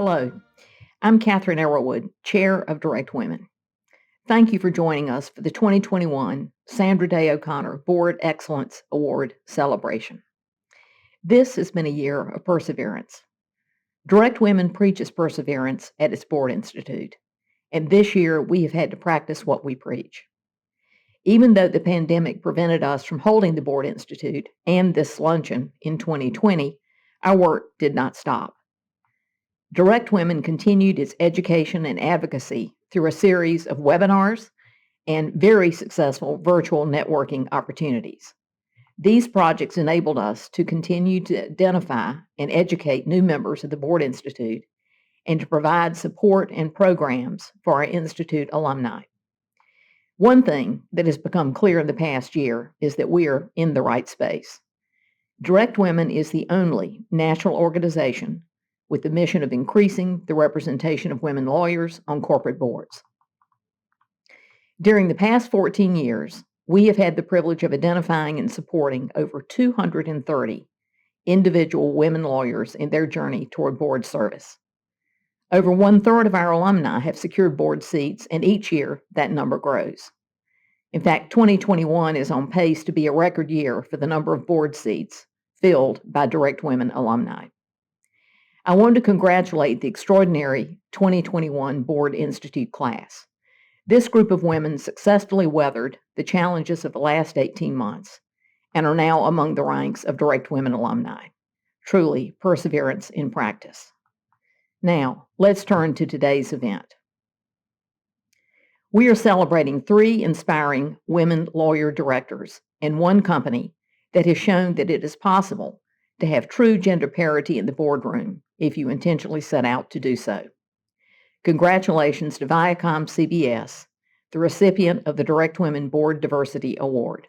Hello, I'm Catherine Arrowwood, Chair of DirectWomen. Thank you for joining us for the 2021 Sandra Day O'Connor Board Excellence Award celebration. This has been a year of perseverance. DirectWomen preaches perseverance at its Board Institute, and this year we have had to practice what we preach. Even though the pandemic prevented us from holding the Board Institute and this luncheon in 2020, our work did not stop. DirectWomen continued its education and advocacy through a series of webinars and very successful virtual networking opportunities. These projects enabled us to continue to identify and educate new members of the Board Institute and to provide support and programs for our Institute alumni. One thing that has become clear in the past year is that we are in the right space. DirectWomen is the only national organization with the mission of increasing the representation of women lawyers on corporate boards. During the past 14 years, we have had the privilege of identifying and supporting over 230 individual women lawyers in their journey toward board service. Over 1/3 of our alumni have secured board seats, and each year that number grows. In fact, 2021 is on pace to be a record year for the number of board seats filled by DirectWomen alumni. I want to congratulate the extraordinary 2021 Board Institute class. This group of women successfully weathered the challenges of the last 18 months and are now among the ranks of DirectWomen alumni. Truly, perseverance in practice. Now, let's turn to today's event. We are celebrating 3 inspiring women lawyer directors and one company that has shown that it is possible to have true gender parity in the boardroom if you intentionally set out to do so. Congratulations to ViacomCBS, the recipient of the DirectWomen Board Diversity Award.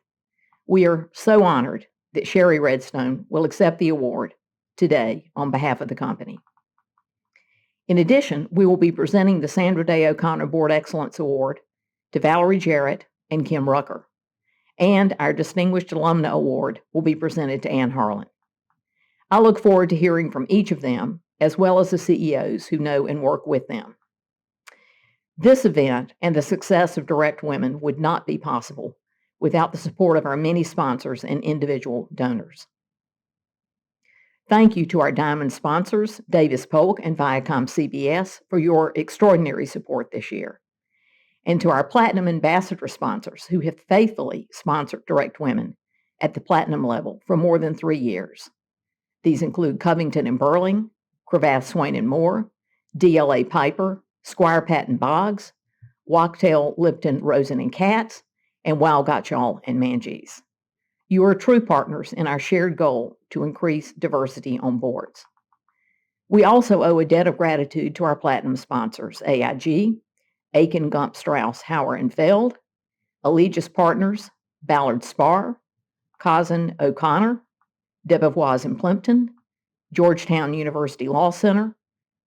We are so honored that Shari Redstone will accept the award today on behalf of the company. In addition, we will be presenting the Sandra Day O'Connor Board Excellence Award to Valerie, Jarrett, and Kim Rucker, and our Distinguished Alumna Award will be presented to Harlan. I look forward to hearing from each of them, as well as the CEOs who know and work with them. This event and the success of DirectWomen would not be possible without the support of our many sponsors and individual donors. Thank you to our diamond sponsors, Davis Polk and ViacomCBS, for your extraordinary support this year, and to our platinum ambassador sponsors who have faithfully sponsored DirectWomen at the platinum level for more than 3 years. These include Covington and Burling, Cravath, Swain & Moore, DLA Piper, Squire Patton Boggs, Wachtell, Lipton, Rosen & Katz, and Weil Gottschall and Manges. You are true partners in our shared goal to increase diversity on boards. We also owe a debt of gratitude to our platinum sponsors, AIG, Aiken, Gump, Strauss, Hauer & Feld, Allegis Partners, Ballard Spahr, Cousin O'Connor, Debevoise and Plimpton, Georgetown University Law Center,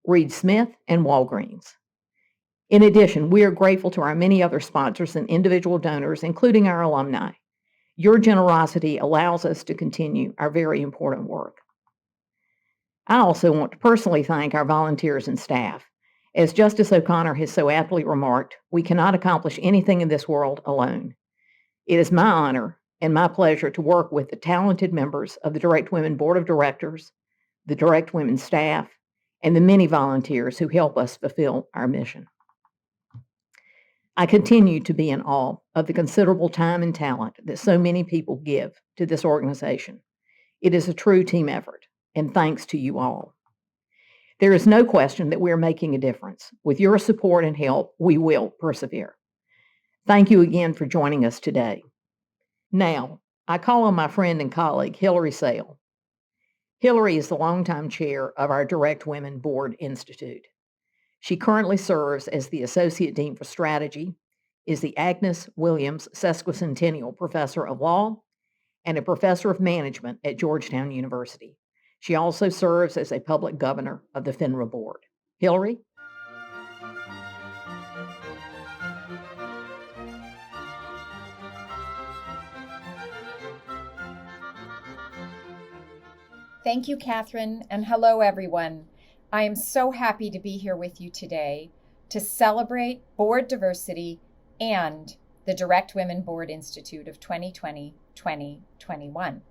Reed Smith, and Walgreens. In addition, we are grateful to our many other sponsors and individual donors, including our alumni. Your generosity allows us to continue our very important work. I also want to personally thank our volunteers and staff. As Justice O'Connor has so aptly remarked, we cannot accomplish anything in this world alone. It is my honor and my pleasure to work with the talented members of the DirectWomen Board of Directors, the DirectWomen staff, and the many volunteers who help us fulfill our mission. I continue to be in awe of the considerable time and talent that so many people give to this organization. It is a true team effort, and thanks to you all. There is no question that we are making a difference. With your support and help, we will persevere. Thank you again for joining us today. Now, I call on my friend and colleague, Hillary Sale. Hillary is the longtime chair of our DirectWomen Board Institute. She currently serves as the Associate Dean for Strategy, is the Agnes Williams Sesquicentennial Professor of Law, and a Professor of Management at Georgetown University. She also serves as a public governor of the FINRA Board. Hillary? Thank you, Catherine, and hello, everyone. I am so happy to be here with you today to celebrate board diversity and the DirectWomen Board Institute of 2020-2021.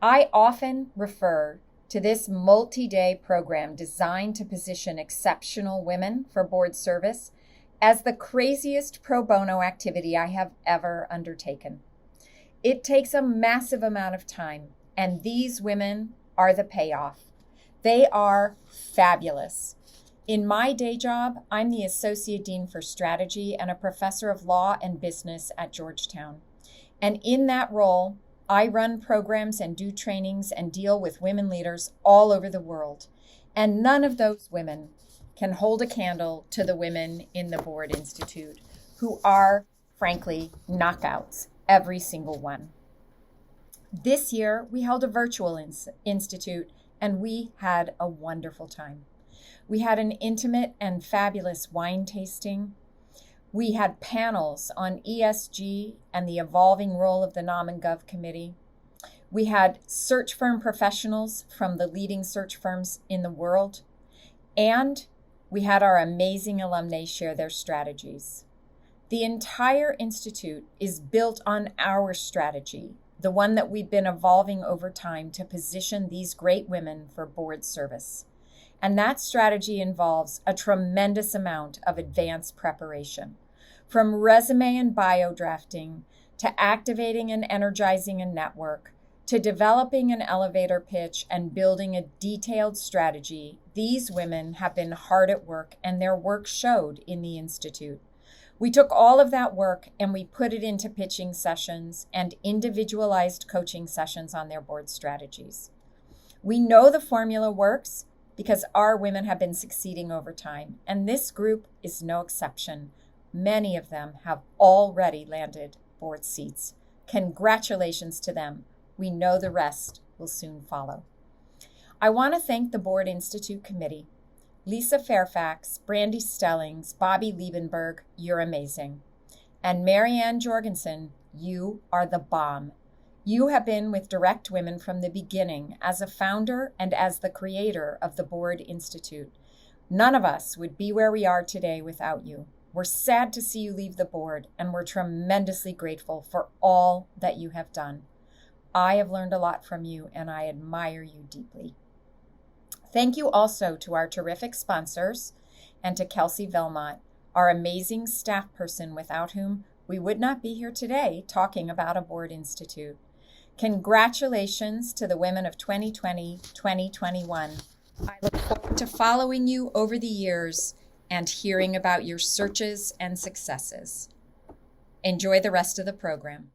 I often refer to this multi-day program designed to position exceptional women for board service as the craziest pro bono activity I have ever undertaken. It takes a massive amount of time, and these women are the payoff. They are fabulous. In my day job, I'm the Associate Dean for Strategy and a professor of law and business at Georgetown. And in that role, I run programs and do trainings and deal with women leaders all over the world. And none of those women can hold a candle to the women in the Board Institute, who are, frankly, knockouts, every single one. This year, we held a virtual institute, and we had a wonderful time. We had an intimate and fabulous wine tasting. We had panels on ESG and the evolving role of the Nom and Gov Committee. We had search firm professionals from the leading search firms in the world. And we had our amazing alumni share their strategies. The entire institute is built on our strategy, the one that we've been evolving over time to position these great women for board service. And that strategy involves a tremendous amount of advanced preparation, from resume and bio drafting, to activating and energizing a network, to developing an elevator pitch and building a detailed strategy. These women have been hard at work, and their work showed in the Institute. We took all of that work and we put it into pitching sessions and individualized coaching sessions on their board strategies. We know the formula works because our women have been succeeding over time, and this group is no exception. Many of them have already landed board seats. Congratulations to them. We know the rest will soon follow. I want to thank the Board Institute Committee. Lisa Fairfax, Brandy Stellings, Bobby Liebenberg, you're amazing. And Marianne Jorgensen, you are the bomb. You have been with DirectWomen from the beginning as a founder and as the creator of the Board Institute. None of us would be where we are today without you. We're sad to see you leave the board, and we're tremendously grateful for all that you have done. I have learned a lot from you, and I admire you deeply. Thank you also to our terrific sponsors and to Kelsey Velmont, our amazing staff person without whom we would not be here today talking about a Board Institute. Congratulations to the women of 2020-2021. I look forward to following you over the years and hearing about your searches and successes. Enjoy the rest of the program.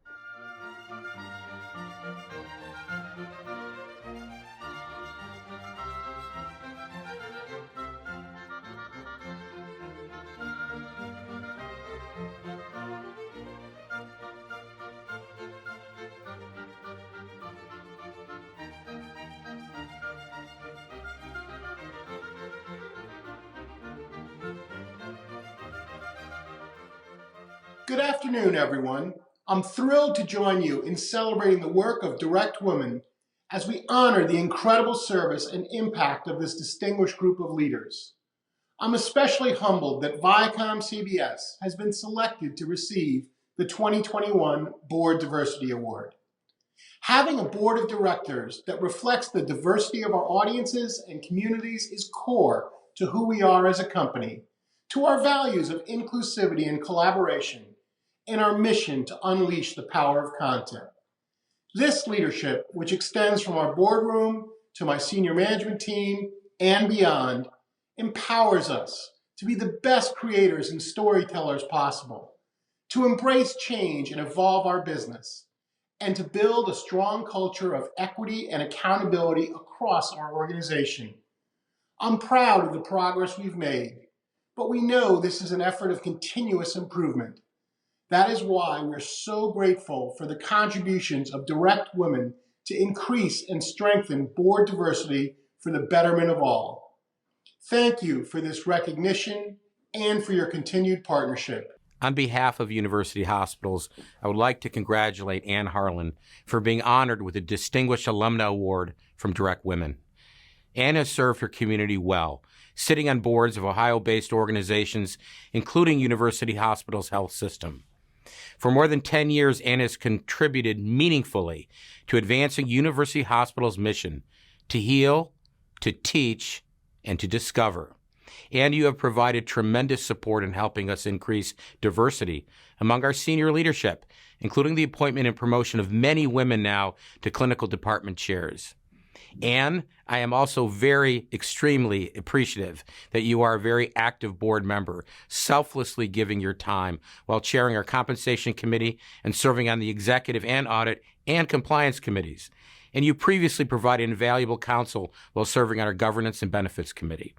Good afternoon, everyone. I'm thrilled to join you in celebrating the work of DirectWomen as we honor the incredible service and impact of this distinguished group of leaders. I'm especially humbled that ViacomCBS has been selected to receive the 2021 Board Diversity Award. Having a board of directors that reflects the diversity of our audiences and communities is core to who we are as a company, to our values of inclusivity and collaboration, and our mission to unleash the power of content. This leadership, which extends from our boardroom to my senior management team and beyond, empowers us to be the best creators and storytellers possible, to embrace change and evolve our business, and to build a strong culture of equity and accountability across our organization. I'm proud of the progress we've made, but we know this is an effort of continuous improvement. That is why we're so grateful for the contributions of DirectWomen to increase and strengthen board diversity for the betterment of all. Thank you for this recognition and for your continued partnership. On behalf of University Hospitals, I would like to congratulate Ann Harlan for being honored with the Distinguished Alumna Award from DirectWomen. Ann has served her community well, sitting on boards of Ohio-based organizations, including University Hospitals Health System. For more than 10 years, Anna has contributed meaningfully to advancing University Hospital's mission to heal, to teach, and to discover. And you have provided tremendous support in helping us increase diversity among our senior leadership, including the appointment and promotion of many women now to clinical department chairs. And I am also extremely appreciative that you are a very active board member, selflessly giving your time while chairing our compensation committee and serving on the executive and audit and compliance committees. And you previously provided invaluable counsel while serving on our governance and benefits committee.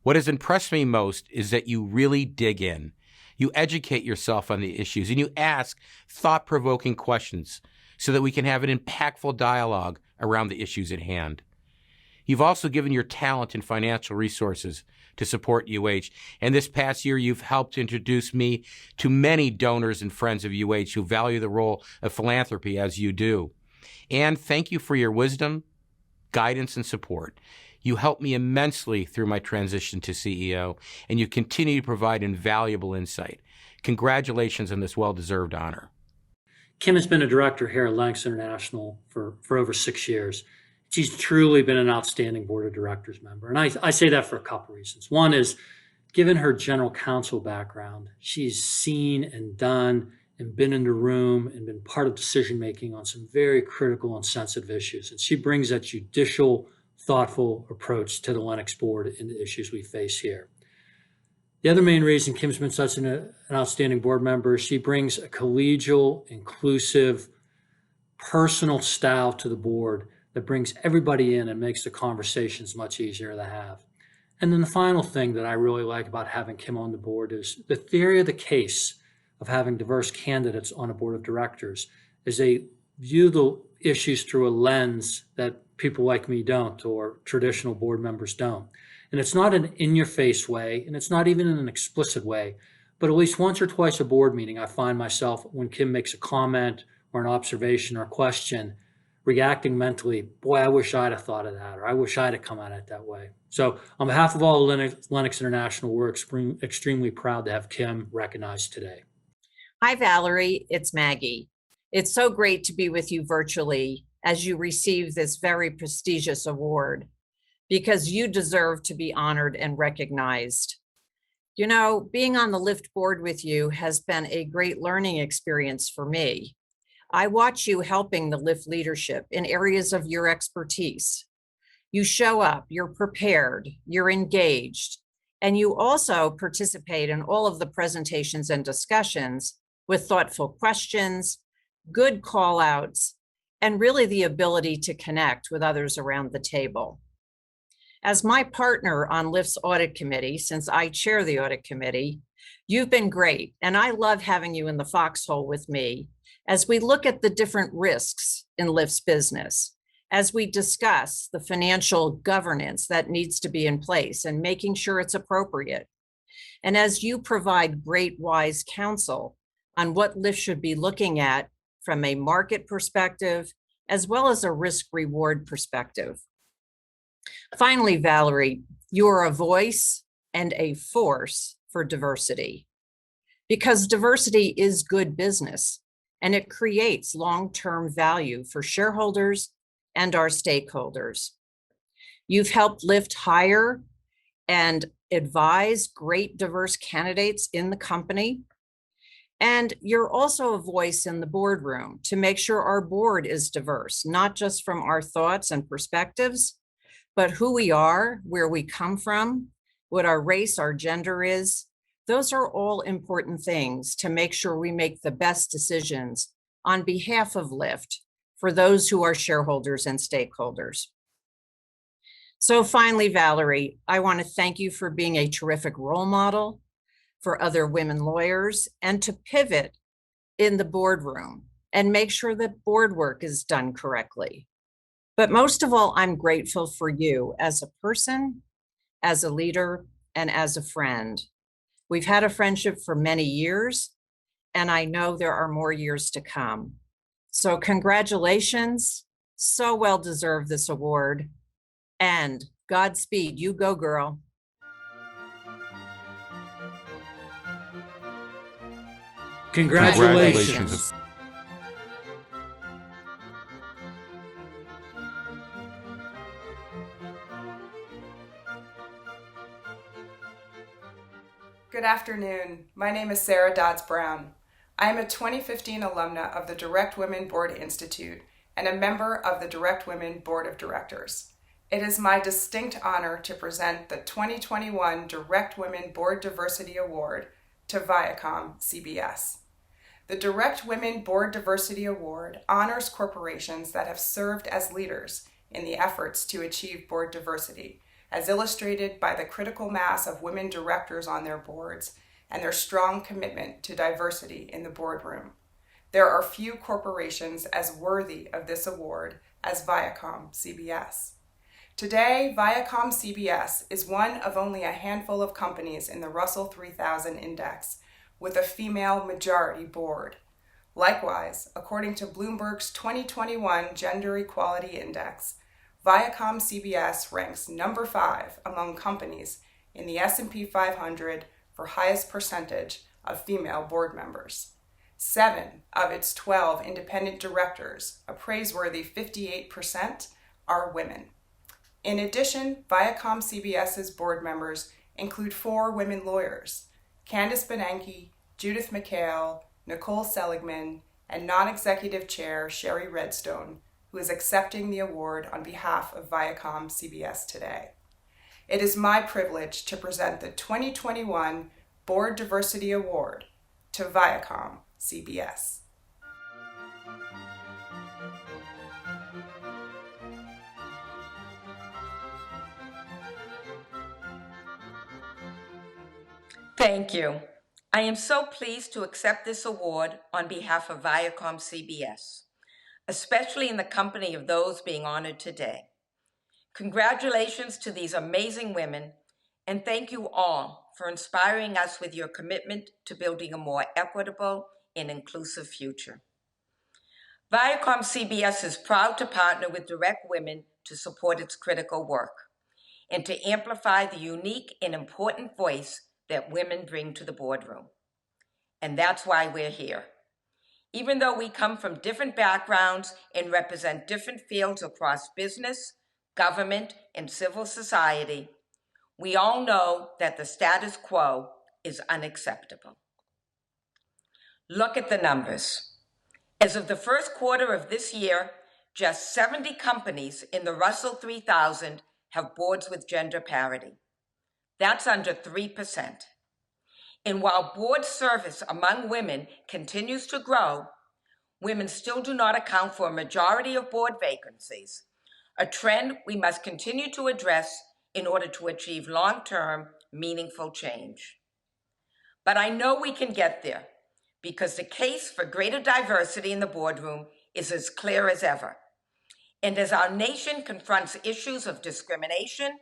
What has impressed me most is that you really dig in. You educate yourself on the issues and you ask thought-provoking questions so that we can have an impactful dialogue around the issues at hand. You've also given your talent and financial resources to support UH, and this past year you've helped introduce me to many donors and friends of UH who value the role of philanthropy as you do. And thank you for your wisdom, guidance, and support. You helped me immensely through my transition to CEO, and you continue to provide invaluable insight. Congratulations on this well-deserved honor. Kim has been a director here at Lennox International for over 6 years. She's truly been an outstanding board of directors member. And I say that for a couple reasons. One is, given her general counsel background, she's seen and done and been in the room and been part of decision-making on some very critical and sensitive issues. And she brings that judicial, thoughtful approach to the Lennox board and the issues we face here. The other main reason Kim's been such an outstanding board member is she brings a collegial, inclusive, personal style to the board that brings everybody in and makes the conversations much easier to have. And then the final thing that I really like about having Kim on the board is the theory of the case of having diverse candidates on a board of directors is they view the issues through a lens that people like me don't, or traditional board members don't. And it's not an in-your-face way, and it's not even in an explicit way, but at least once or twice a board meeting, I find myself, when Kim makes a comment or an observation or a question, reacting mentally, boy, I wish I'd have thought of that, or I wish I'd have come at it that way. So on behalf of all Lennox International, we're extremely proud to have Kim recognized today. Hi, Valerie. It's Maggie. It's so great to be with you virtually as you receive this very prestigious award, because you deserve to be honored and recognized. You know, being on the LIFT board with you has been a great learning experience for me. I watch you helping the LIFT leadership in areas of your expertise. You show up, you're prepared, you're engaged, and you also participate in all of the presentations and discussions with thoughtful questions, good call outs, and really the ability to connect with others around the table. As my partner on LIFT's audit committee, since I chair the audit committee, you've been great, and I love having you in the foxhole with me as we look at the different risks in LIFT's business, as we discuss the financial governance that needs to be in place and making sure it's appropriate, and as you provide great, wise counsel on what LIFT should be looking at from a market perspective, as well as a risk-reward perspective. Finally, Valerie, you are a voice and a force for diversity, because diversity is good business and it creates long-term value for shareholders and our stakeholders. You've helped LIFT hire and advise great diverse candidates in the company. And you're also a voice in the boardroom to make sure our board is diverse, not just from our thoughts and perspectives, but who we are, where we come from, what our race, our gender is. Those are all important things to make sure we make the best decisions on behalf of LIFT for those who are shareholders and stakeholders. So finally, Valerie, I want to thank you for being a terrific role model for other women lawyers, and to pivot in the boardroom and make sure that board work is done correctly. But most of all, I'm grateful for you as a person, as a leader, and as a friend. We've had a friendship for many years, and I know there are more years to come. So congratulations, so well deserved this award, and Godspeed, you go girl. Congratulations. Good afternoon. My name is Sarah Dodds-Brown. I am a 2015 alumna of the DirectWomen Board Institute and a member of the DirectWomen Board of Directors. It is my distinct honor to present the 2021 DirectWomen Board Diversity Award to ViacomCBS. The DirectWomen Board Diversity Award honors corporations that have served as leaders in the efforts to achieve board diversity, as illustrated by the critical mass of women directors on their boards and their strong commitment to diversity in the boardroom. There are few corporations as worthy of this award as ViacomCBS. Today, ViacomCBS is one of only a handful of companies in the Russell 3000 Index with a female majority board. Likewise, according to Bloomberg's 2021 Gender Equality Index, ViacomCBS ranks number 5 among companies in the S&P 500 for highest percentage of female board members. 7 of its 12 independent directors, a praiseworthy 58%, are women. In addition, ViacomCBS's board members include 4 women lawyers, Candace Bernanke, Judith McHale, Nicole Seligman, and non-executive chair Shari Redstone, who is accepting the award on behalf of ViacomCBS today. It is my privilege to present the 2021 Board Diversity Award to ViacomCBS. Thank you. I am so pleased to accept this award on behalf of ViacomCBS, especially in the company of those being honored today. Congratulations to these amazing women, and thank you all for inspiring us with your commitment to building a more equitable and inclusive future. ViacomCBS is proud to partner with DirectWomen to support its critical work and to amplify the unique and important voice that women bring to the boardroom. And that's why we're here. Even though we come from different backgrounds and represent different fields across business, government, and civil society, we all know that the status quo is unacceptable. Look at the numbers. As of the first quarter of this year, just 70 companies in the Russell 3000 have boards with gender parity. That's under 3%. And while board service among women continues to grow, women still do not account for a majority of board vacancies, a trend we must continue to address in order to achieve long-term, meaningful change. But I know we can get there because the case for greater diversity in the boardroom is as clear as ever. And as our nation confronts issues of discrimination,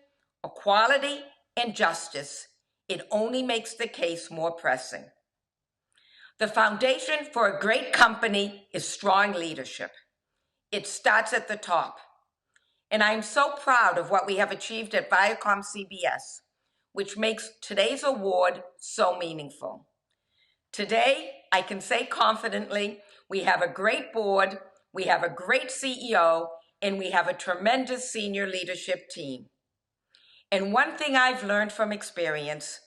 equality, and justice, it only makes the case more pressing. The foundation for a great company is strong leadership. It starts at the top. And I am so proud of what we have achieved at ViacomCBS, which makes today's award so meaningful. Today, I can say confidently, we have a great board, we have a great CEO, and we have a tremendous senior leadership team. And one thing I've learned from experience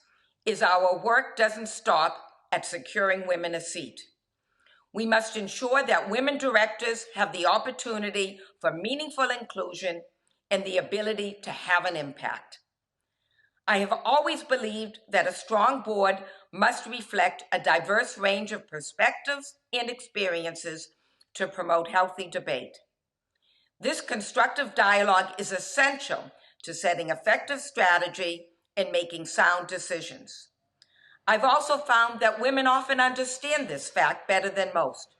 is our work doesn't stop at securing women a seat. We must ensure that women directors have the opportunity for meaningful inclusion and the ability to have an impact. I have always believed that a strong board must reflect a diverse range of perspectives and experiences to promote healthy debate. This constructive dialogue is essential to setting effective strategy and making sound decisions. I've also found that women often understand this fact better than most.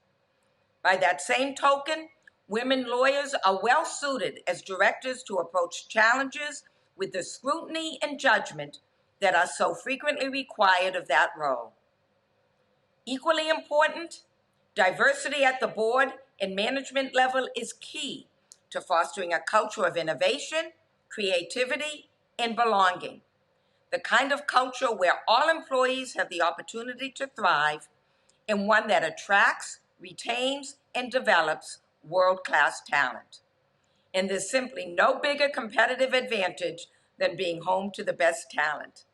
By that same token, women lawyers are well suited as directors to approach challenges with the scrutiny and judgment that are so frequently required of that role. Equally important, diversity at the board and management level is key to fostering a culture of innovation, creativity, and belonging. The kind of culture where all employees have the opportunity to thrive and one that attracts, retains, and develops world-class talent. And there's simply no bigger competitive advantage than being home to the best talent.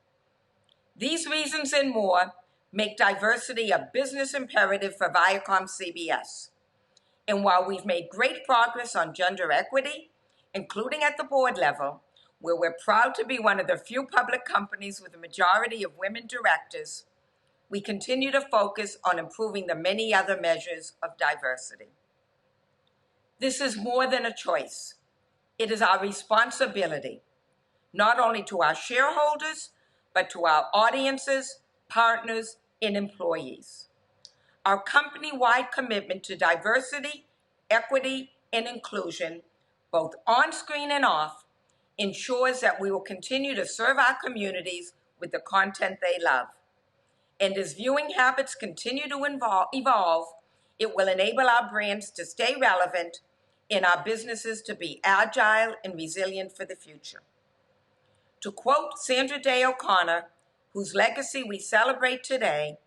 These reasons and more make diversity a business imperative for ViacomCBS. And while we've made great progress on gender equity, including at the board level, where we're proud to be one of the few public companies with a majority of women directors, we continue to focus on improving the many other measures of diversity. This is more than a choice. It is our responsibility, not only to our shareholders, but to our audiences, partners, and employees. Our company-wide commitment to diversity, equity, and inclusion, both on-screen and off, ensures that we will continue to serve our communities with the content they love. And as viewing habits continue to evolve, it will enable our brands to stay relevant and our businesses to be agile and resilient for the future. To quote Sandra Day O'Connor, whose legacy we celebrate today,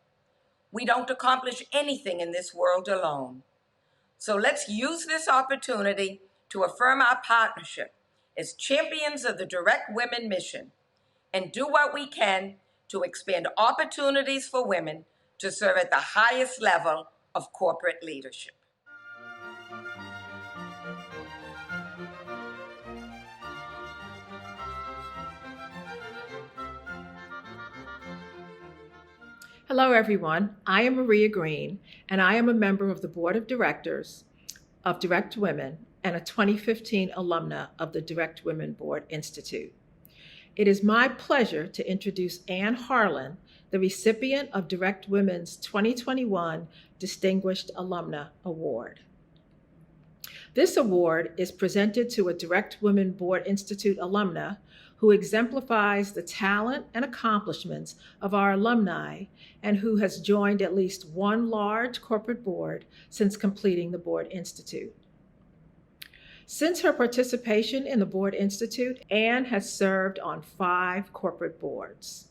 "We don't accomplish anything in this world alone. So let's use this opportunity to affirm our partnership as champions of the DirectWomen mission and do what we can to expand opportunities for women to serve at the highest level of corporate leadership." Hello, everyone. I am Maria Green, and I am a member of the Board of Directors of DirectWomen and a 2015 alumna of the DirectWomen Board Institute. It is my pleasure to introduce Ann Harlan, the recipient of DirectWomen's 2021 Distinguished Alumna Award. This award is presented to a DirectWomen Board Institute alumna who exemplifies the talent and accomplishments of our alumni and who has joined at least one large corporate board since completing the Board Institute. Since her participation in the Board Institute, Ann has served on 5 corporate boards.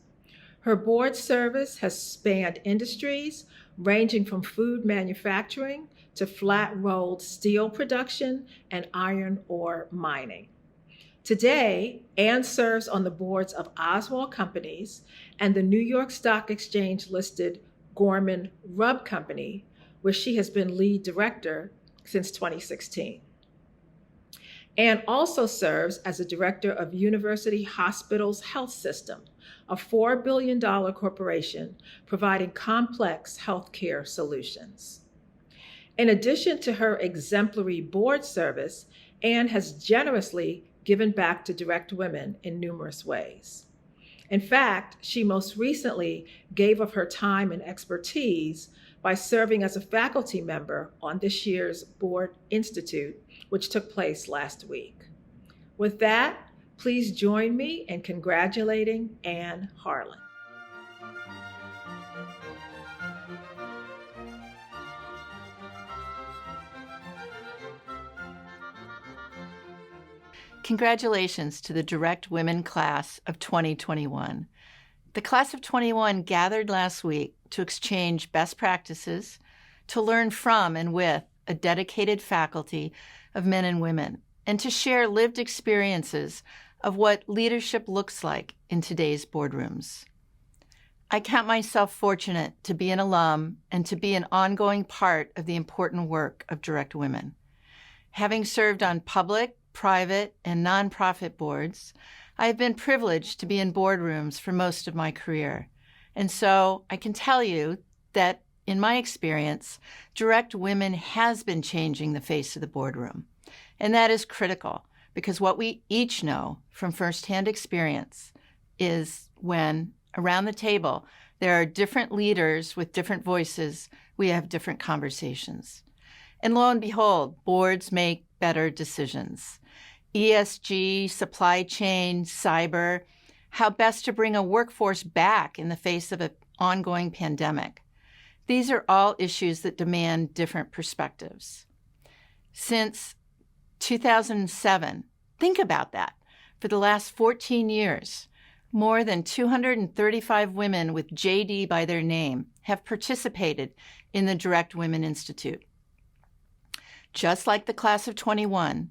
Her board service has spanned industries ranging from food manufacturing to flat-rolled steel production and iron ore mining. Today, Ann serves on the boards of Oswald Companies and the New York Stock Exchange-listed Gorman Rub Company, where she has been lead director since 2016. Ann also serves as a director of University Hospitals Health System, a $4 billion corporation providing complex healthcare solutions. In addition to her exemplary board service, Ann has generously given back to DirectWomen in numerous ways. In fact, she most recently gave of her time and expertise by serving as a faculty member on this year's Board Institute, which took place last week. With that, please join me in congratulating Ann Harlan. Congratulations to the DirectWomen class of 2021. The class of 21 gathered last week to exchange best practices, to learn from and with a dedicated faculty of men and women, and to share lived experiences of what leadership looks like in today's boardrooms. I count myself fortunate to be an alum and to be an ongoing part of the important work of DirectWomen. Having served on public, private, and nonprofit boards, I have been privileged to be in boardrooms for most of my career. And so I can tell you that in my experience, DirectWomen has been changing the face of the boardroom. And that is critical because what we each know from firsthand experience is when around the table there are different leaders with different voices, we have different conversations. And lo and behold, boards make better decisions. ESG, supply chain, cyber, how best to bring a workforce back in the face of an ongoing pandemic. These are all issues that demand different perspectives. Since 2007, think about that. For the last 14 years, More than 235 women with JD by their name have participated in the Direct Women Institute. Just like the class of 21,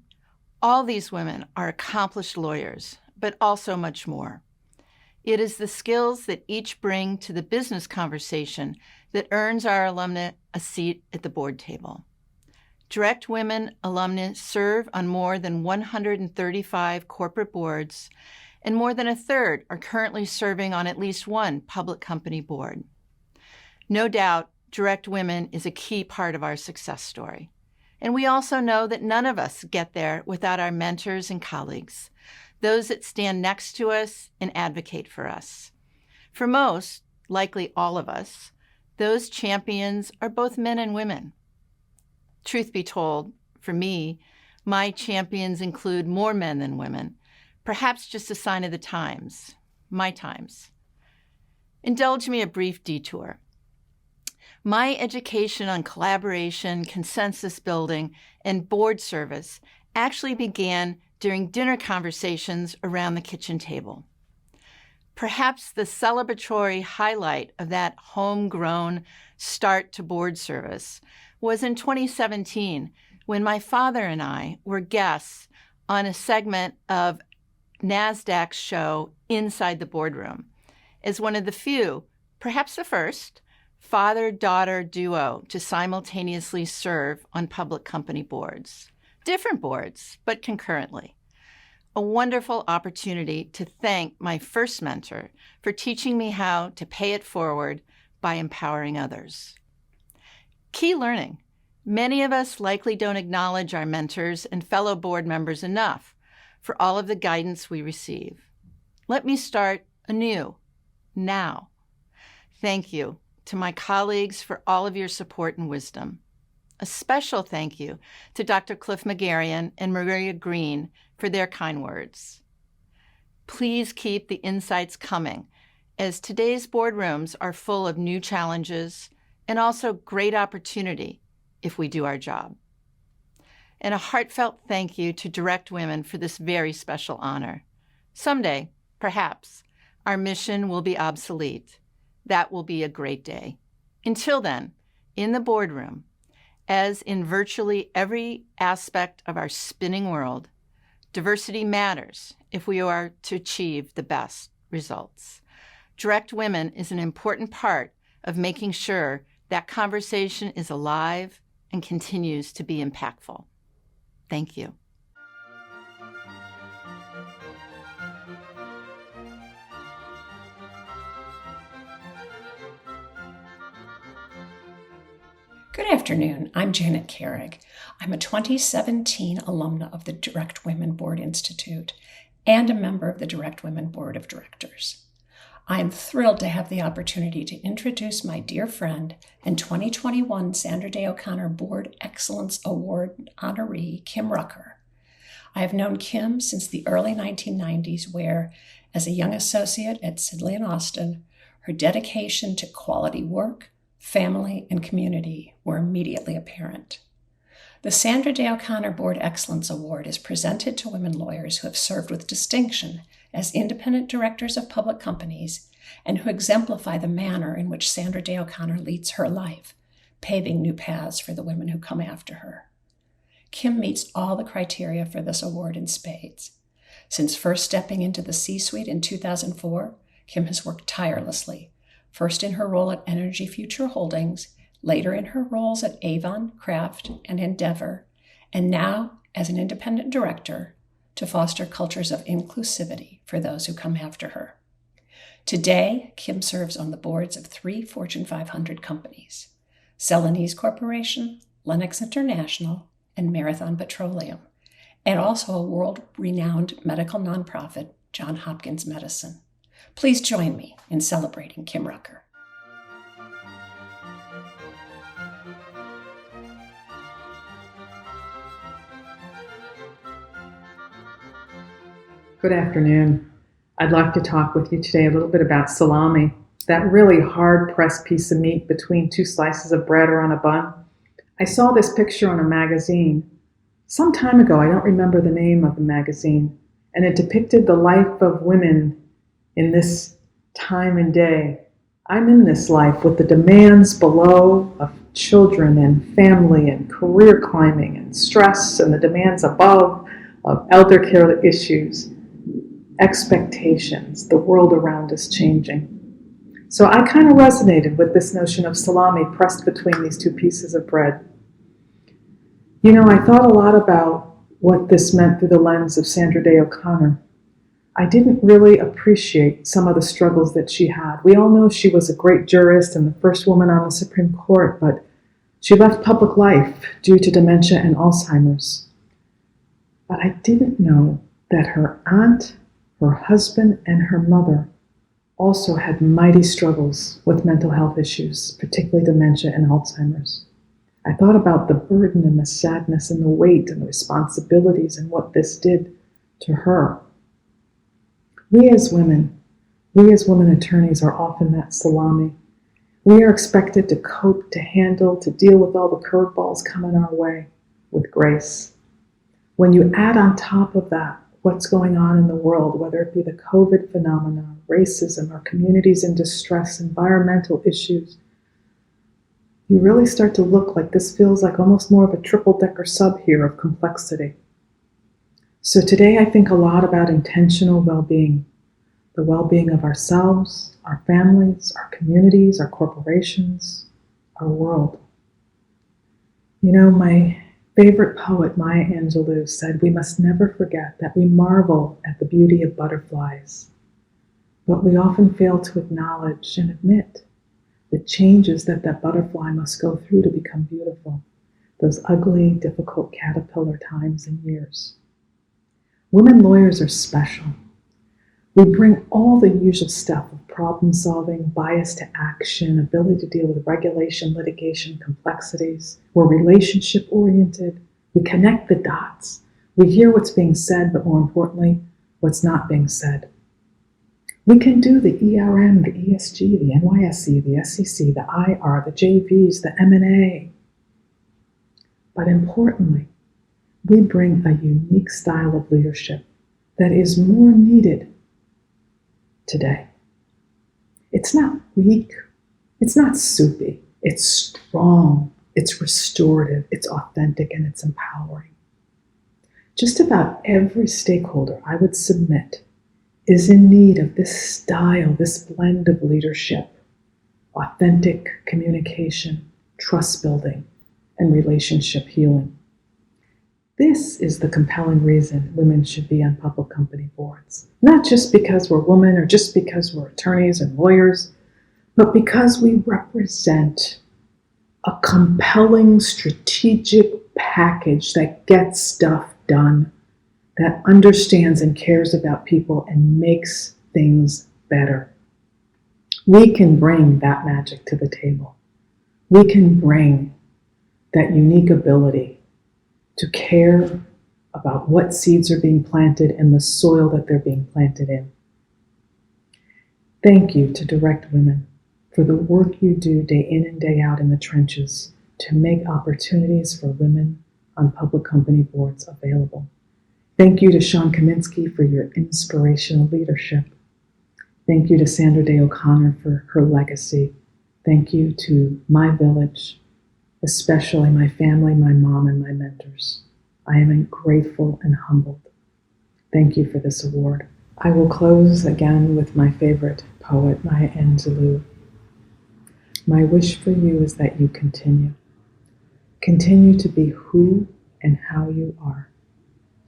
all these women are accomplished lawyers, but also much more. It is the skills that each bring to the business conversation that earns our alumna a seat at the board table. Direct Women alumni serve on more than 135 corporate boards, and more than a third are currently serving on at least one public company board. No doubt, Direct Women is a key part of our success story. And we also know that none of us get there without our mentors and colleagues, those that stand next to us and advocate for us. For most, likely all of us, those champions are both men and women. Truth be told, for me, my champions include more men than women, perhaps just a sign of the times, my times. Indulge me a brief detour. My education on collaboration, consensus building, and board service actually began during dinner conversations around the kitchen table. Perhaps the celebratory highlight of that homegrown start to board service was in 2017 when my father and I were guests on a segment of NASDAQ's show Inside the Boardroom as one of the few, perhaps the first, father-daughter duo to simultaneously serve on public company boards. Different boards, but concurrently. A wonderful opportunity to thank my first mentor for teaching me how to pay it forward by empowering others. Key learning. Many of us likely don't acknowledge our mentors and fellow board members enough for all of the guidance we receive. Let me start anew, now. Thank you to my colleagues for all of your support and wisdom. A special thank you to Dr. Cliff Magarian and Maria Green for their kind words. Please keep the insights coming, as today's boardrooms are full of new challenges and also great opportunity if we do our job. And a heartfelt thank you to Direct Women for this very special honor. Someday, perhaps, our mission will be obsolete. That will be a great day. Until then, in the boardroom, as in virtually every aspect of our spinning world, diversity matters if we are to achieve the best results. Direct Women is an important part of making sure that conversation is alive and continues to be impactful. Thank you. Good afternoon. I'm Janet Carrick. I'm a 2017 alumna of the Direct Women Board Institute and a member of the Direct Women Board of Directors. I am thrilled to have the opportunity to introduce my dear friend and 2021 Sandra Day O'Connor Board Excellence Award honoree, Kim Rucker. I have known Kim since the early 1990s, where, as a young associate at Sidley & Austin, her dedication to quality work, family, and community were immediately apparent. The Sandra Day O'Connor Board Excellence Award is presented to women lawyers who have served with distinction as independent directors of public companies and who exemplify the manner in which Sandra Day O'Connor leads her life, paving new paths for the women who come after her. Kim meets all the criteria for this award in spades. Since first stepping into the C-suite in 2004, Kim has worked tirelessly, first in her role at Energy Future Holdings, later in her roles at Avon, Kraft, and Endeavor, and now as an independent director to foster cultures of inclusivity for those who come after her. Today, Kim serves on the boards of 3 Fortune 500 companies, Celanese Corporation, Lennox International, and Marathon Petroleum, and also a world-renowned medical nonprofit, Johns Hopkins Medicine. Please join me in celebrating Kim Rucker. Good afternoon. I'd like to talk with you today a little bit about salami, that really hard-pressed piece of meat between 2 slices of bread or on a bun. I saw this picture on a magazine some time ago. I don't remember the name of the magazine, and it depicted the life of women in this time and day. I'm in this life with the demands below of children and family and career climbing and stress, and the demands above of elder care issues, expectations, the world around us changing. So I kind of resonated with this notion of salami pressed between these two pieces of bread. You know, I thought a lot about what this meant through the lens of Sandra Day O'Connor. I didn't really appreciate some of the struggles that she had. We all know she was a great jurist and the first woman on the Supreme Court, but she left public life due to dementia and Alzheimer's. But I didn't know that her aunt, her husband, and her mother also had mighty struggles with mental health issues, particularly dementia and Alzheimer's. I thought about the burden and the sadness and the weight and the responsibilities and what this did to her. We as women attorneys are often that salami. We are expected to cope, to handle, to deal with all the curveballs coming our way with grace. When you add on top of that what's going on in the world, whether it be the COVID phenomenon, racism, our communities in distress, environmental issues, you really start to look like this feels like almost more of a triple-decker sub here of complexity. So today I think a lot about intentional well-being, the well-being of ourselves, our families, our communities, our corporations, our world. You know, my favorite poet, Maya Angelou, said, "We must never forget that we marvel at the beauty of butterflies, but we often fail to acknowledge and admit the changes that butterfly must go through to become beautiful, those ugly, difficult caterpillar times and years." Women lawyers are special. We bring all the usual stuff of problem solving, bias to action, ability to deal with regulation, litigation, complexities. We're relationship oriented. We connect the dots. We hear what's being said, but more importantly, what's not being said. We can do the ERM, the ESG, the NYSE, the SEC, the IR, the JVs, the M&A. But importantly, we bring a unique style of leadership that is more needed today. It's not weak, it's not soupy, it's strong, it's restorative, it's authentic, and it's empowering. Just about every stakeholder, I would submit, is in need of this style, this blend of leadership, authentic communication, trust building, and relationship healing. This is the compelling reason women should be on public company boards. Not just because we're women or just because we're attorneys and lawyers, but because we represent a compelling strategic package that gets stuff done, that understands and cares about people and makes things better. We can bring that magic to the table. We can bring that unique ability to care about what seeds are being planted in the soil that they're being planted in. Thank you to DirectWomen for the work you do day in and day out in the trenches to make opportunities for women on public company boards available. Thank you to Sean Kaminsky for your inspirational leadership. Thank you to Sandra Day O'Connor for her legacy. Thank you to my village, especially my family, my mom, and my mentors. I am grateful and humbled. Thank you for this award. I will close again with my favorite poet, Maya Angelou. My wish for you is that you continue. Continue to be who and how you are,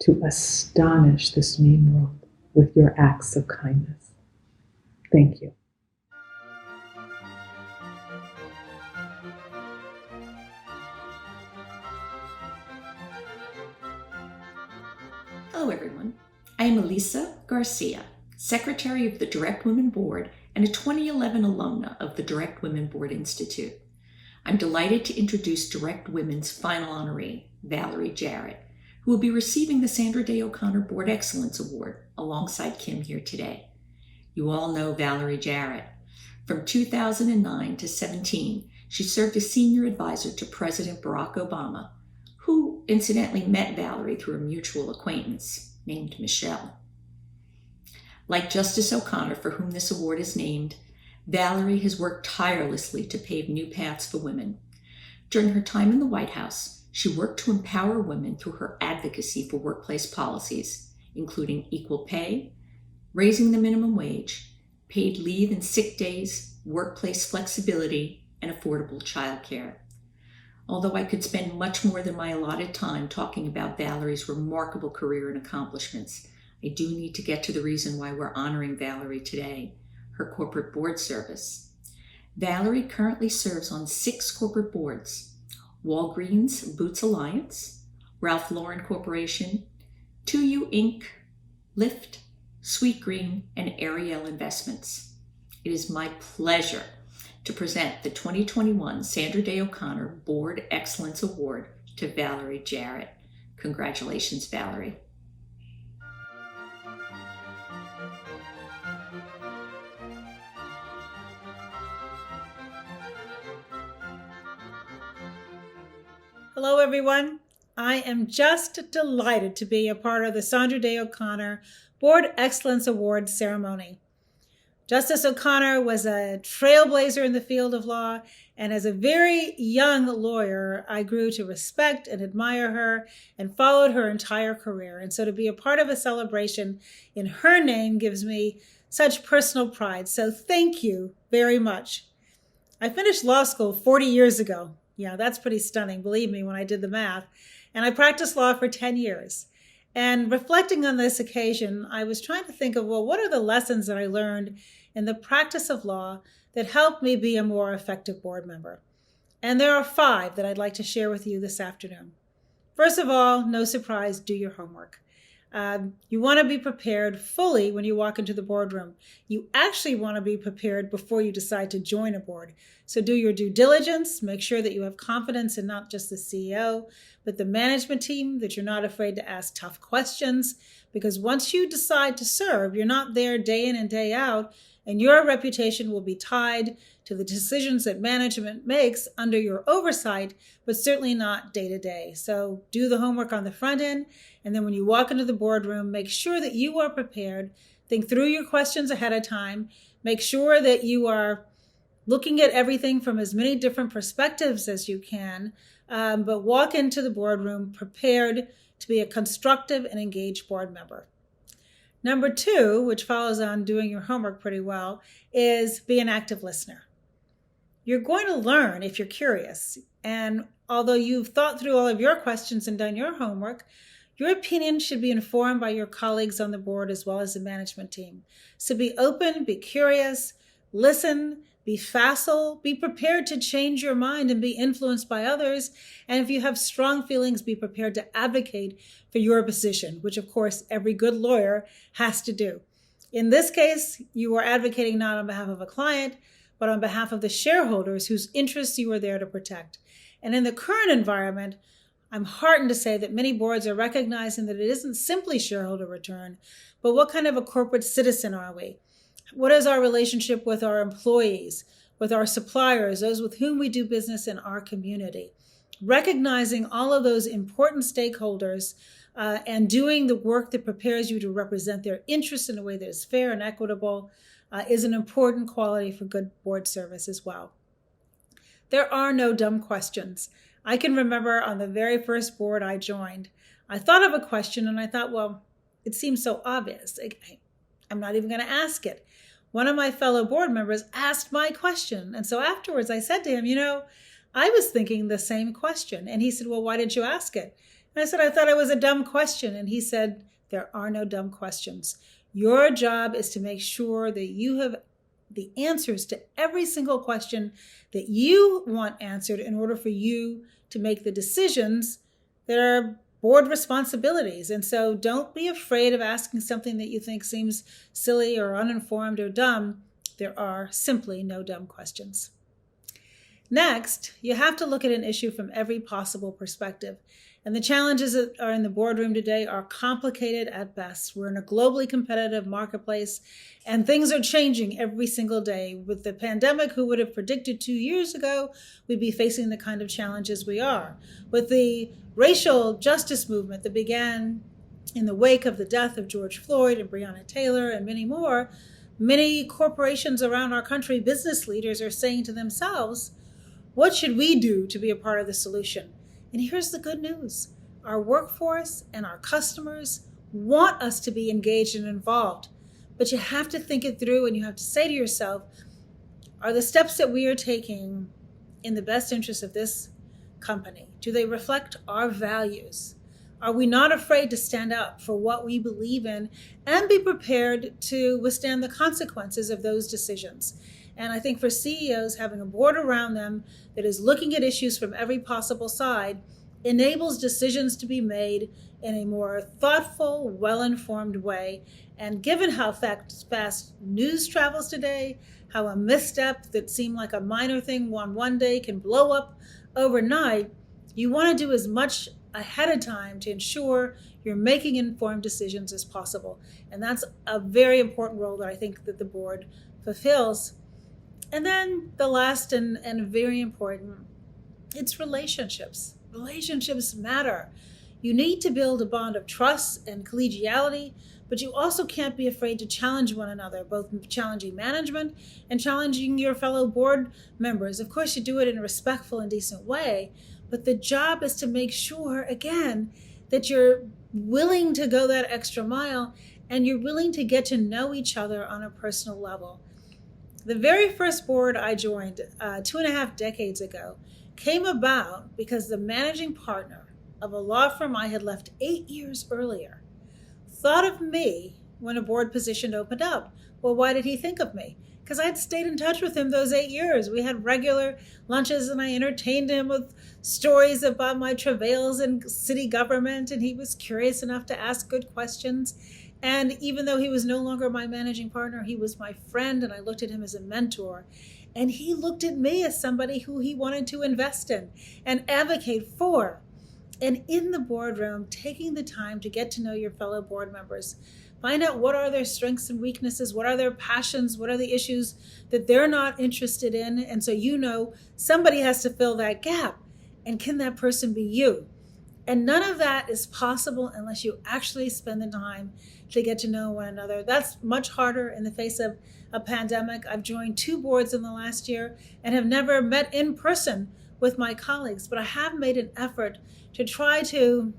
to astonish this mean world with your acts of kindness. Thank you. Hello, everyone. I am Elisa Garcia, Secretary of the DirectWomen Board and a 2011 alumna of the DirectWomen Board Institute. I'm delighted to introduce DirectWomen's final honoree, Valerie Jarrett, who will be receiving the Sandra Day O'Connor Board Excellence Award alongside Kim here today. You all know Valerie Jarrett. From 2009 to 17, she served as senior advisor to President Barack Obama, who incidentally met Valerie through a mutual acquaintance named Michelle. Like Justice O'Connor, for whom this award is named, Valerie has worked tirelessly to pave new paths for women. During her time in the White House, she worked to empower women through her advocacy for workplace policies, including equal pay, raising the minimum wage, paid leave and sick days, workplace flexibility, and affordable childcare. Although I could spend much more than my allotted time talking about Valerie's remarkable career and accomplishments, I do need to get to the reason why we're honoring Valerie today, her corporate board service. Valerie currently serves on 6 corporate boards: Walgreens Boots Alliance, Ralph Lauren Corporation, 2U Inc., Lyft, Sweet Green, and Ariel Investments. It is my pleasure to present the 2021 Sandra Day O'Connor Board Excellence Award to Valerie Jarrett. Congratulations, Valerie. Hello, everyone. I am just delighted to be a part of the Sandra Day O'Connor Board Excellence Award ceremony. Justice O'Connor was a trailblazer in the field of law, and as a very young lawyer, I grew to respect and admire her and followed her entire career. And so to be a part of a celebration in her name gives me such personal pride. So thank you very much. I finished law school 40 years ago. Yeah, that's pretty stunning, believe me, when I did the math. And I practiced law for 10 years. And reflecting on this occasion, I was trying to think of, well, what are the lessons that I learned in the practice of law that helped me be a more effective board member? And there are 5 that I'd like to share with you this afternoon. First of all, no surprise, do your homework. You want to be prepared fully when you walk into the boardroom. You actually want to be prepared before you decide to join a board. So do your due diligence, make sure that you have confidence in not just the CEO, but the management team, that you're not afraid to ask tough questions, because once you decide to serve, you're not there day in and day out, and your reputation will be tied to the decisions that management makes under your oversight, but certainly not day to day. So do the homework on the front end, and then when you walk into the boardroom, make sure that you are prepared. Think through your questions ahead of time. Make sure that you are looking at everything from as many different perspectives as you can, but walk into the boardroom prepared to be a constructive and engaged board member. Number 2, which follows on doing your homework pretty well, is be an active listener. You're going to learn if you're curious. And although you've thought through all of your questions and done your homework, your opinion should be informed by your colleagues on the board as well as the management team. So be open, be curious, listen, be facile, be prepared to change your mind and be influenced by others. And if you have strong feelings, be prepared to advocate for your position, which of course every good lawyer has to do. In this case, you are advocating not on behalf of a client, but on behalf of the shareholders whose interests you are there to protect. And in the current environment, I'm heartened to say that many boards are recognizing that it isn't simply shareholder return, but what kind of a corporate citizen are we? What is our relationship with our employees, with our suppliers, those with whom we do business in our community? Recognizing all of those important stakeholders and doing the work that prepares you to represent their interests in a way that is fair and equitable is an important quality for good board service as well. There are no dumb questions. I can remember on the very first board I joined, I thought of a question and I thought, well, it seems so obvious. I'm not even going to ask it. One of my fellow board members asked my question. And so afterwards I said to him, I was thinking the same question. And he said, well, why did you ask it? And I said, I thought it was a dumb question. And he said, there are no dumb questions. Your job is to make sure that you have the answers to every single question that you want answered in order for you to make the decisions that are board responsibilities. And so don't be afraid of asking something that you think seems silly or uninformed or dumb. There are simply no dumb questions. Next, you have to look at an issue from every possible perspective. And the challenges that are in the boardroom today are complicated at best. We're in a globally competitive marketplace, and things are changing every single day. With the pandemic, who would have predicted 2 years ago we'd be facing the kind of challenges we are? With the racial justice movement that began In the wake of the death of George Floyd and Breonna Taylor and many more, many corporations around our country, business leaders are saying to themselves, what should we do to be a part of the solution? And here's the good news. Our workforce and our customers want us to be engaged and involved. But you have to think it through and you have to say to yourself, are the steps that we are taking in the best interest of this company? Do they reflect our values? Are we not afraid to stand up for what we believe in and be prepared to withstand the consequences of those decisions? And I think for CEOs, having a board around them that is looking at issues from every possible side enables decisions to be made in a more thoughtful, well-informed way. And given how fast news travels today, how a misstep that seemed like a minor thing on one day can blow up overnight, you want to do as much ahead of time to ensure you're making informed decisions as possible. And that's a very important role that I think that the board fulfills. And then the last and very important, it's relationships. Relationships matter. You need to build a bond of trust and collegiality, but you also can't be afraid to challenge one another, both challenging management and challenging your fellow board members. Of course, you do it in a respectful and decent way, but the job is to make sure, again, that you're willing to go that extra mile and you're willing to get to know each other on a personal level. The very first board I joined 2.5 decades ago came about because the managing partner of a law firm I had left 8 years earlier thought of me when a board position opened up. Well, why did he think of me? Because I'd stayed in touch with him those 8 years. We had regular lunches and I entertained him with stories about my travails in city government, and he was curious enough to ask good questions. And even though he was no longer my managing partner, he was my friend, and I looked at him as a mentor. And he looked at me as somebody who he wanted to invest in and advocate for. And in the boardroom, taking the time to get to know your fellow board members, find out what are their strengths and weaknesses, what are their passions, what are the issues that they're not interested in. And so you know somebody has to fill that gap. And can that person be you? And none of that is possible unless you actually spend the time to get to know one another. That's much harder in the face of a pandemic. I've joined 2 boards in the last year and have never met in person with my colleagues, but I have made an effort to try to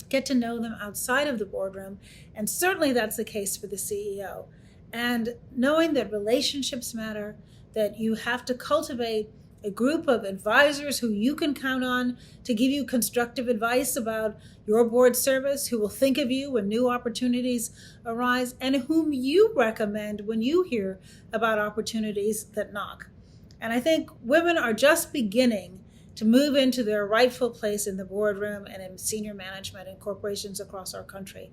get to know them outside of the boardroom. And certainly that's the case for the CEO. And knowing that relationships matter, that you have to cultivate a group of advisors who you can count on to give you constructive advice about your board service, who will think of you when new opportunities arise, and whom you recommend when you hear about opportunities that knock. And I think women are just beginning to move into their rightful place in the boardroom and in senior management in corporations across our country.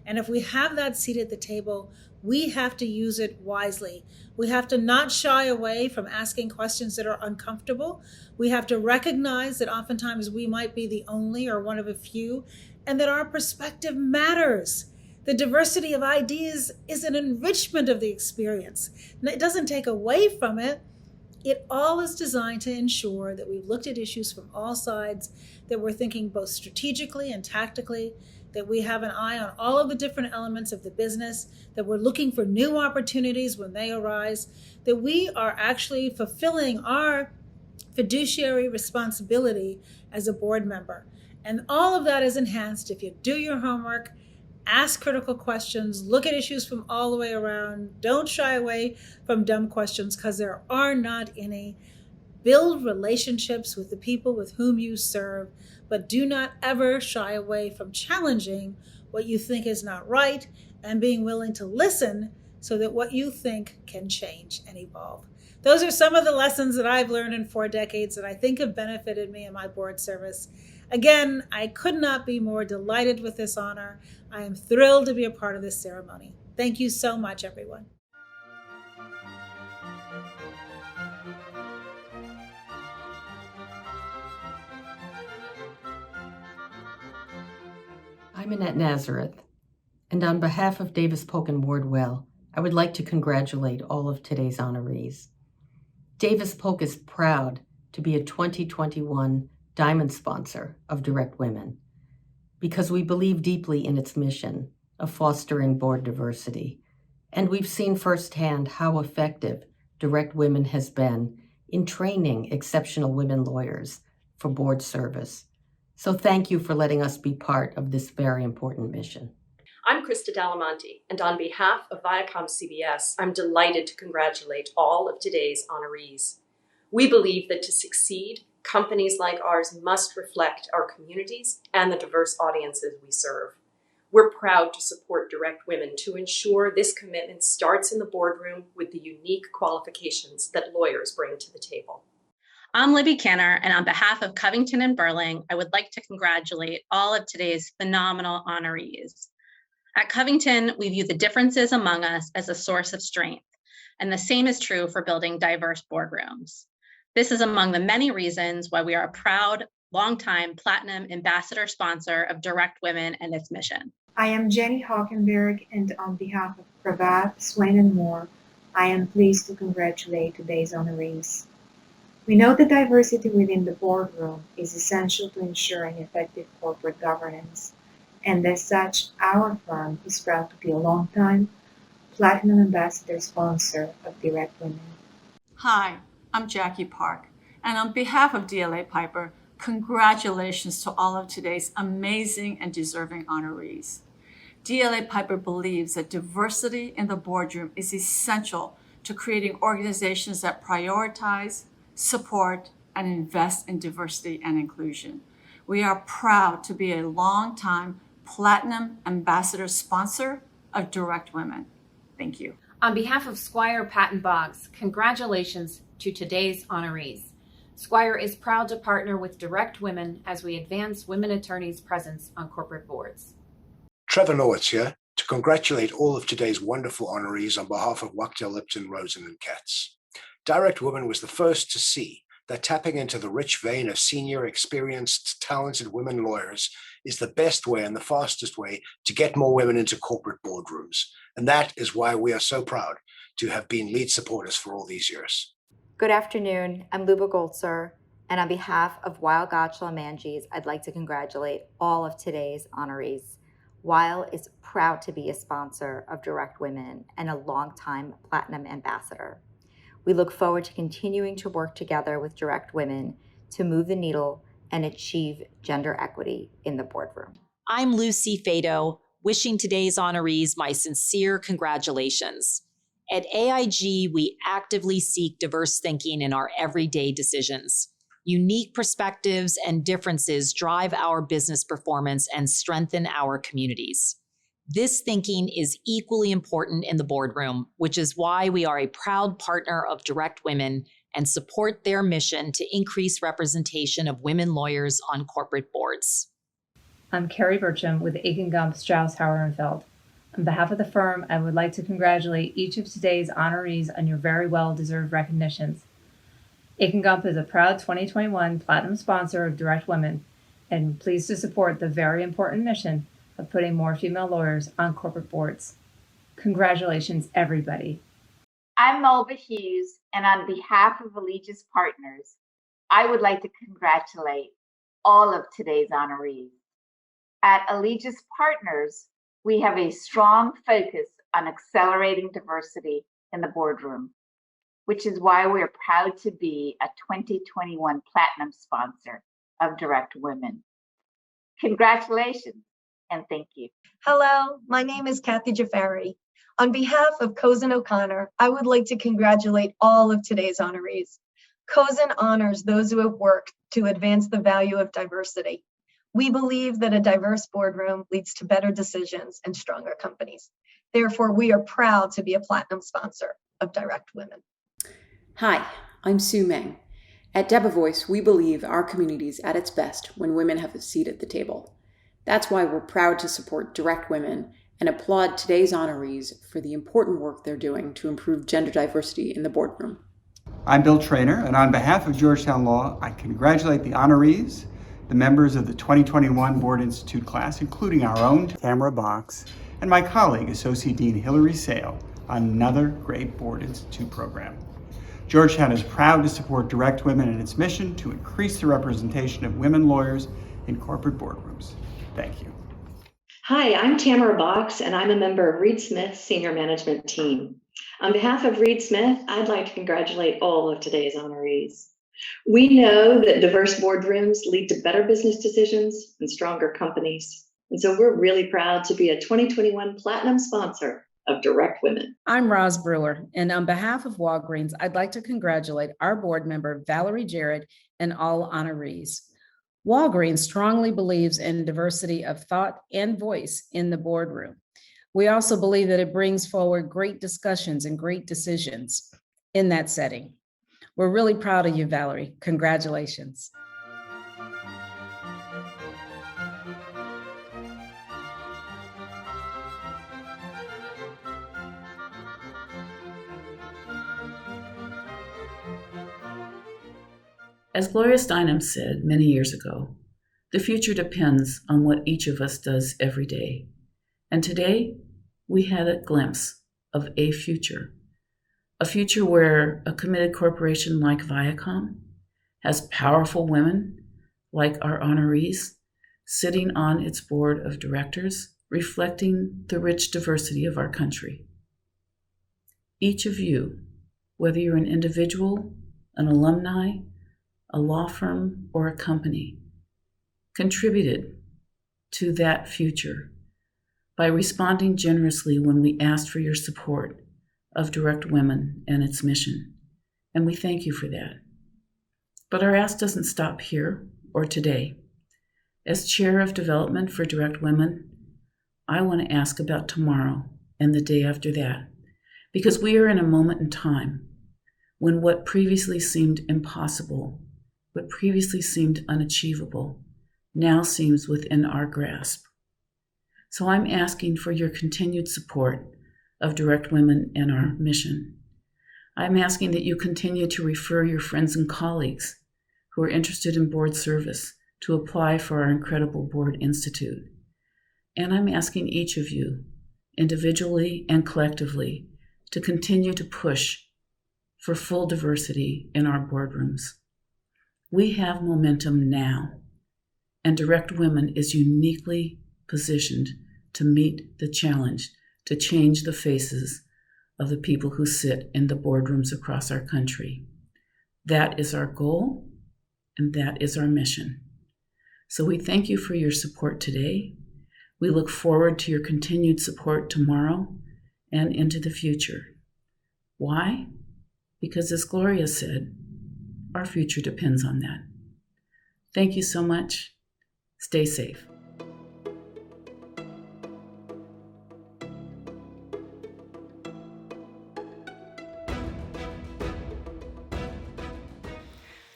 And if we have that seat at the table, we have to use it wisely. We have to not shy away from asking questions that are uncomfortable. We have to recognize that oftentimes we might be the only or one of a few, and that our perspective matters. The diversity of ideas is an enrichment of the experience. And it doesn't take away from it. It all is designed to ensure that we've looked at issues from all sides, that we're thinking both strategically and tactically, that we have an eye on all of the different elements of the business, that we're looking for new opportunities when they arise, that we are actually fulfilling our fiduciary responsibility as a board member. And all of that is enhanced if you do your homework, ask critical questions, look at issues from all the way around, don't shy away from dumb questions because there are not any. Build relationships with the people with whom you serve, but do not ever shy away from challenging what you think is not right and being willing to listen so that what you think can change and evolve. Those are some of the lessons that I've learned in 4 decades that I think have benefited me in my board service. Again, I could not be more delighted with this honor. I am thrilled to be a part of this ceremony. Thank you so much, everyone. I'm Annette Nazareth, and on behalf of Davis Polk and Wardwell, I would like to congratulate all of today's honorees. Davis Polk is proud to be a 2021 Diamond sponsor of DirectWomen. because we believe deeply in its mission of fostering board diversity. And we've seen firsthand how effective DirectWomen has been in training exceptional women lawyers for board service. So thank you for letting us be part of this very important mission. I'm Krista Dalamanti, and on behalf of ViacomCBS, I'm delighted to congratulate all of today's honorees. We believe that to succeed, companies like ours must reflect our communities and the diverse audiences we serve. We're proud to support DirectWomen to ensure this commitment starts in the boardroom with the unique qualifications that lawyers bring to the table. I'm Libby Canner, and on behalf of Covington and Burling, I would like to congratulate all of today's phenomenal honorees. At Covington, we view the differences among us as a source of strength, and the same is true for building diverse boardrooms. This is among the many reasons why we are a proud, longtime Platinum Ambassador sponsor of DirectWomen and its mission. I am Jenny Hockenberg, and on behalf of Cravat, Swain and Moore, I am pleased to congratulate today's honorees. We know that diversity within the boardroom is essential to ensuring effective corporate governance, and as such, our firm is proud to be a longtime Platinum Ambassador sponsor of DirectWomen. Hi, I'm Jackie Park, and on behalf of DLA Piper, congratulations to all of today's amazing and deserving honorees. DLA Piper believes that diversity in the boardroom is essential to creating organizations that prioritize, support, and invest in diversity and inclusion. We are proud to be a longtime Platinum Ambassador sponsor of DirectWomen. Thank you. On behalf of Squire Patton Boggs, congratulations to today's honorees. Squire is proud to partner with DirectWomen as we advance women attorneys' presence on corporate boards. Trevor Norwitz here to congratulate all of today's wonderful honorees on behalf of Wachtell Lipton, Rosen, and Katz. DirectWomen was the first to see that tapping into the rich vein of senior, experienced, talented women lawyers is the best way and the fastest way to get more women into corporate boardrooms. And that is why we are so proud to have been lead supporters for all these years. Good afternoon, I'm Luba Goltzer, and on behalf of Weil, Gotshal, and Manges, I'd like to congratulate all of today's honorees. Weil is proud to be a sponsor of DirectWomen and a longtime Platinum Ambassador. We look forward to continuing to work together with DirectWomen to move the needle and achieve gender equity in the boardroom. I'm Lucy Fado, wishing today's honorees my sincere congratulations. At AIG, we actively seek diverse thinking in our everyday decisions. Unique perspectives and differences drive our business performance and strengthen our communities. This thinking is equally important in the boardroom, which is why we are a proud partner of DirectWomen and support their mission to increase representation of women lawyers on corporate boards. I'm Carrie Burcham with Aiken Gump Strauss Hauer & Feld. On behalf of the firm, I would like to congratulate each of today's honorees on your very well-deserved recognitions. Aiken Gump is a proud 2021 Platinum sponsor of DirectWomen and pleased to support the very important mission of putting more female lawyers on corporate boards. Congratulations, everybody. I'm Melba Hughes, and on behalf of Allegis Partners, I would like to congratulate all of today's honorees. At Allegis Partners, we have a strong focus on accelerating diversity in the boardroom, which is why we are proud to be a 2021 Platinum sponsor of DirectWomen. Congratulations, and thank you. Hello, my name is Kathy Jafari. On behalf of Cozen O'Connor, I would like to congratulate all of today's honorees. Cozen honors those who have worked to advance the value of diversity. We believe that a diverse boardroom leads to better decisions and stronger companies. Therefore, we are proud to be a Platinum sponsor of DirectWomen. Hi, I'm Sue Meng. At Debevoice, we believe our community is at its best when women have a seat at the table. That's why we're proud to support DirectWomen and applaud today's honorees for the important work they're doing to improve gender diversity in the boardroom. I'm Bill Traynor, and on behalf of Georgetown Law, I congratulate the honorees, the members of the 2021 Board Institute class, including our own Tamara Box, and my colleague, Associate Dean Hilary Sale, on another great Board Institute program. Georgetown is proud to support DirectWomen and its mission to increase the representation of women lawyers in corporate boardrooms. Thank you. Hi, I'm Tamara Box, and I'm a member of Reed Smith's senior management team. On behalf of Reed Smith, I'd like to congratulate all of today's honorees. We know that diverse boardrooms lead to better business decisions and stronger companies. And so we're really proud to be a 2021 Platinum sponsor of Direct Women. I'm Roz Brewer, and on behalf of Walgreens, I'd like to congratulate our board member, Valerie, Jarrett, and all honorees. Walgreens strongly believes in diversity of thought and voice in the boardroom. We also believe that it brings forward great discussions and great decisions in that setting. We're really proud of you, Valerie. Congratulations. As Gloria Steinem said many years ago, the future depends on what each of us does every day. And today, we had a glimpse of a future where a committed corporation like Viacom has powerful women like our honorees sitting on its board of directors, reflecting the rich diversity of our country. Each of you, whether you're an individual, an alumni, a law firm, or a company, contributed to that future by responding generously when we asked for your support of Direct Women and its mission. And we thank you for that. But our ask doesn't stop here or today. As chair of development for Direct Women, I want to ask about tomorrow and the day after that, because we are in a moment in time when what previously seemed impossible, what previously seemed unachievable, now seems within our grasp. So I'm asking for your continued support of Direct Women and our mission. I'm asking that you continue to refer your friends and colleagues who are interested in board service to apply for our incredible Board Institute. And I'm asking each of you, individually and collectively, to continue to push for full diversity in our boardrooms. We have momentum now, and Direct Women is uniquely positioned to meet the challenge to change the faces of the people who sit in the boardrooms across our country. That is our goal, and that is our mission. So we thank you for your support today. We look forward to your continued support tomorrow and into the future. Why? Because as Gloria said, our future depends on that. Thank you so much. Stay safe.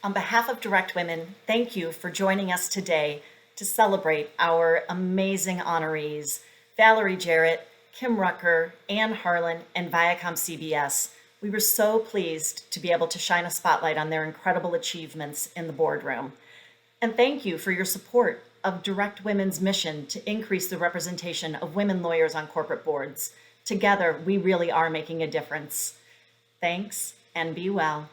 On behalf of Direct Women, thank you for joining us today to celebrate our amazing honorees, Valerie, Jarrett, Kim Rucker, Ann Harlan, and ViacomCBS. We were so pleased to be able to shine a spotlight on their incredible achievements in the boardroom. And thank you for your support of Direct Women's mission to increase the representation of women lawyers on corporate boards. Together, we really are making a difference. Thanks, and be well.